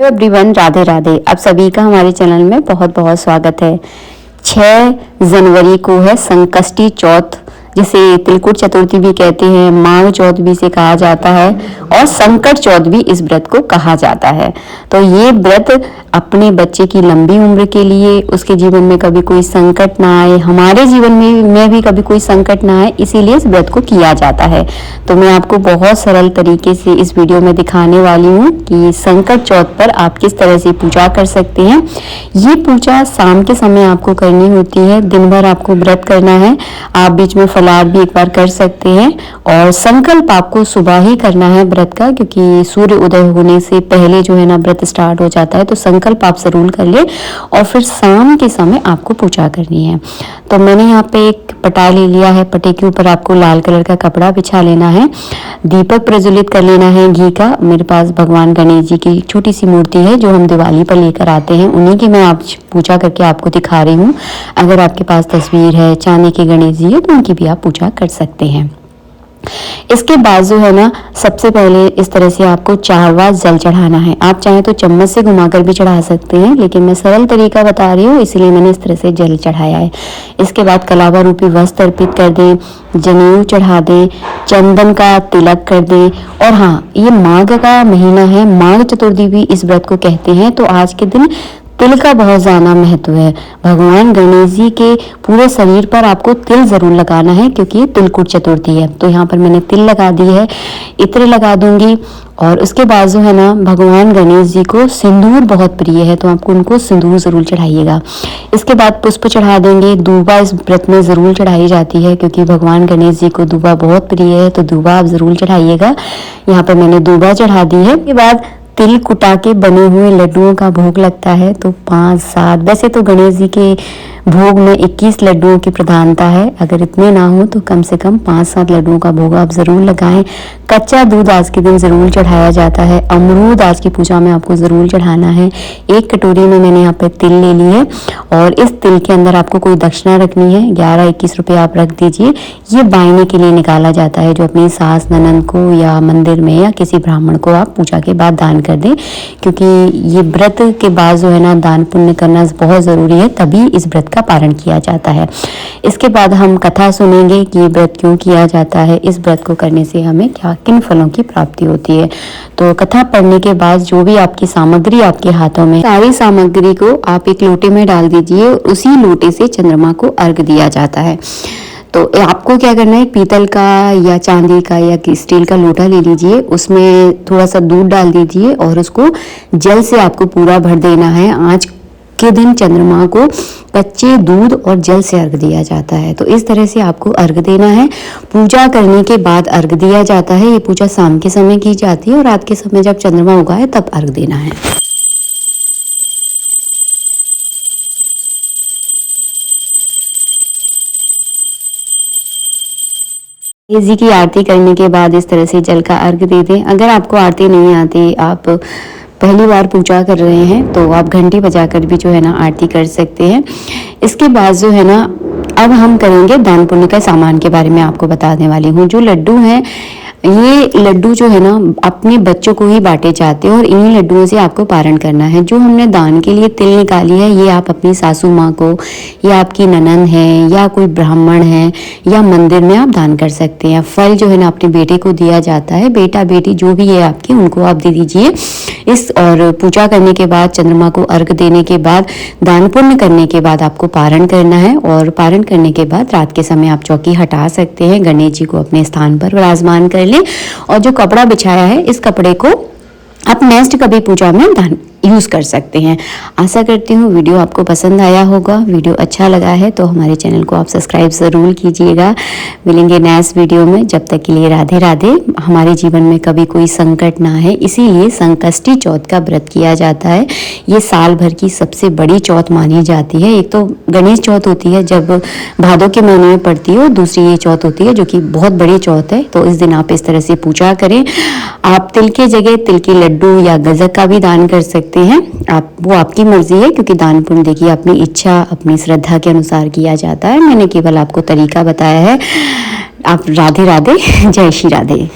Everyone, Radhe Radhe. आप सभी का हमारे चैनल में बहुत बहुत स्वागत है। 6 जनवरी को है संकष्टी चौथ, जिसे तिलकुट चतुर्थी भी कहते हैं, माघ चौथ भी इसे कहा जाता है और संकट चौथ भी इस व्रत को कहा जाता है। तो ये व्रत अपने बच्चे की लंबी उम्र के लिए, उसके जीवन में कभी कोई संकट ना आए, हमारे जीवन में भी कभी कोई संकट ना आए, इसीलिए इस व्रत को किया जाता है। तो मैं आपको बहुत सरल तरीके से इस वीडियो में दिखाने वाली हूँ कि संकट चौथ पर आप किस तरह से पूजा कर सकते हैं। ये पूजा शाम के समय आपको करनी होती है, दिन भर आपको व्रत करना है। आप बीच में फलाहार भी एक बार कर सकते हैं और संकल्प आपको सुबह ही करना है व्रत का, क्योंकि सूर्य उदय होने से पहले जो है ना व्रत स्टार्ट हो जाता है। तो संकल्प आप जरूर कर ले और फिर शाम के समय आपको पूजा करनी है। तो मैंने यहाँ पे एक पटा ले लिया है। पटे के ऊपर आपको लाल कलर का कपड़ा बिछा लेना है, दीपक प्रज्वलित कर लेना है घी का। मेरे पास भगवान गणेश जी की छोटी सी मूर्ति है जो हम दिवाली पर लेकर आते हैं, उन्हीं की मैं आप पूजा करके आपको दिखा रही हूँ। अगर आपके पास तस्वीर है चांदी के गणेश जी है तो उनकी भी आप पूजा कर सकते हैं। इसके बाद जो है ना, सबसे पहले इस तरह से आपको 4 बार जल चढ़ाना है। आप चाहें तो चम्मच से घुमाकर भी चढ़ा सकते हैं, लेकिन मैं सरल तरीका बता रही हूँ इसलिए मैंने इस तरह से जल चढ़ाया है। इसके बाद कलावा रूपी वस्त्र अर्पित कर दें, जनेऊ चढ़ा दें, चंदन का तिलक कर दें। और हाँ, ये माघ का महीना है, माघ चतुर्थी भी इस व्रत को कहते हैं। तो आज के दिन तिल का बहुत ज्यादा महत्व है। भगवान गणेश जी के पूरे शरीर पर आपको तिल जरूर लगाना है, क्योंकि ये तिलकुट चतुर्थी है। तो यहाँ पर मैंने तिल लगा दी है, इत्र लगा दूंगी। और उसके बाद जो है ना, भगवान गणेश जी को सिंदूर बहुत प्रिय है, तो आपको उनको सिंदूर जरूर चढ़ाइएगा। इसके बाद पुष्प चढ़ा देंगे। दूबा इस व्रत में जरूर चढ़ाई जाती है, क्योंकि भगवान गणेश जी को दूबा बहुत प्रिय है, तो दूबा आप जरूर चढ़ाइएगा। यहाँ पर मैंने दूबा चढ़ा दी है। इसके बाद तिल कुटा के बने हुए लड्डुओं का भोग लगता है, तो 5-7, वैसे तो गणेश जी के भोग में 21 लड्डुओं की प्रधानता है। अगर इतने ना हो तो कम से कम 5-7 लड्डुओं का भोग आप जरूर लगाएं। कच्चा दूध आज के दिन जरूर चढ़ाया जाता है। अमरूद आज की पूजा में आपको जरूर चढ़ाना है। एक कटोरी में मैंने यहाँ पे तिल ले ली है और इस तिल के अंदर आपको कोई दक्षिणा रखनी है। 11-21 रुपये आप रख दीजिए। ये बायने के लिए निकाला जाता है, जो अपनी सास ननद को या मंदिर में या किसी ब्राह्मण को आप पूजा के बाद दान कर दें, क्योंकि ये व्रत के बाद जो है ना, दान पुण्य करना बहुत जरूरी है, तभी इस व्रत का पारण किया जाता है। इसके बाद हम कथा सुनेंगे कि ये व्रत क्यों किया जाता है, इस व्रत को करने से हमें क्या किन फलों की प्राप्ति होती है। तो कथा पढ़ने के बाद जो भी आपकी सामग्री आपके हाथों में, सारी सामग्री को आप एक लोटे में डाल दीजिए। उसी लोटे से चंद्रमा को अर्घ दिया जाता है। तो आपको क्या करना है, पीतल का या चांदी का या स्टील का लोटा ले लीजिए, उसमें थोड़ा सा दूध डाल दीजिए और उसको जल से आपको पूरा भर देना है। आज के दिन चंद्रमा को कच्चे दूध और जल से अर्घ दिया जाता है। तो इस तरह से आपको अर्घ देना है। पूजा करने के बाद अर्घ दिया जाता है। ये पूजा शाम के समय की जाती है और रात के समय जब चंद्रमा उगा है तब अर्घ देना है। गणेश जी की आरती करने के बाद इस तरह से जल का अर्घ दे दें। अगर आपको आरती नहीं आती, आप पहली बार पूजा कर रहे हैं, तो आप घंटी बजाकर भी जो है ना आरती कर सकते हैं। इसके बाद जो है ना, अब हम करेंगे दान पुण्य का सामान के बारे में आपको बताने वाली हूँ। जो लड्डू हैं, ये लड्डू जो है ना अपने बच्चों को ही बांटे जाते हैं और इन्हीं लड्डुओं से आपको पारण करना है। जो हमने दान के लिए तिल निकाली है, ये आप अपनी सासू माँ को या आपकी ननंद है या कोई ब्राह्मण है या मंदिर में आप दान कर सकते हैं। फल जो है ना अपने बेटे को दिया जाता है, बेटा बेटी जो भी है आपकी, उनको आप दे दीजिए। इस और पूजा करने के बाद, चंद्रमा को अर्घ देने के बाद, दान पुण्य करने के बाद आपको पारण करना है। और पारण करने के बाद रात के समय आप चौकी हटा सकते हैं, गणेश जी को अपने स्थान पर विराजमान कर लें। और जो कपड़ा बिछाया है, इस कपड़े को आप नेक्स्ट कभी पूजा में दान यूज़ कर सकते हैं। आशा करती हूँ वीडियो आपको पसंद आया होगा। वीडियो अच्छा लगा है तो हमारे चैनल को आप सब्सक्राइब ज़रूर कीजिएगा। मिलेंगे नेक्स्ट वीडियो में, जब तक के लिए राधे राधे। हमारे जीवन में कभी कोई संकट ना है, इसीलिए संकष्टी चौथ का व्रत किया जाता है। ये साल भर की सबसे बड़ी चौथ मानी जाती है। एक तो गणेश चौथ होती है जब भादों के महीने में पड़ती है, और दूसरी ये चौथ होती है जो कि बहुत बड़ी चौथ है। तो इस दिन आप इस तरह से पूजा करें। आप तिल के जगह तिल के लड्डू या गजक का भी दान कर सकते हैं। आप वो आपकी मर्जी है, क्योंकि दान पुण्य देखिए अपनी इच्छा अपनी श्रद्धा के अनुसार किया जाता है। मैंने केवल आपको तरीका बताया है। आप राधे राधे, जय श्री राधे।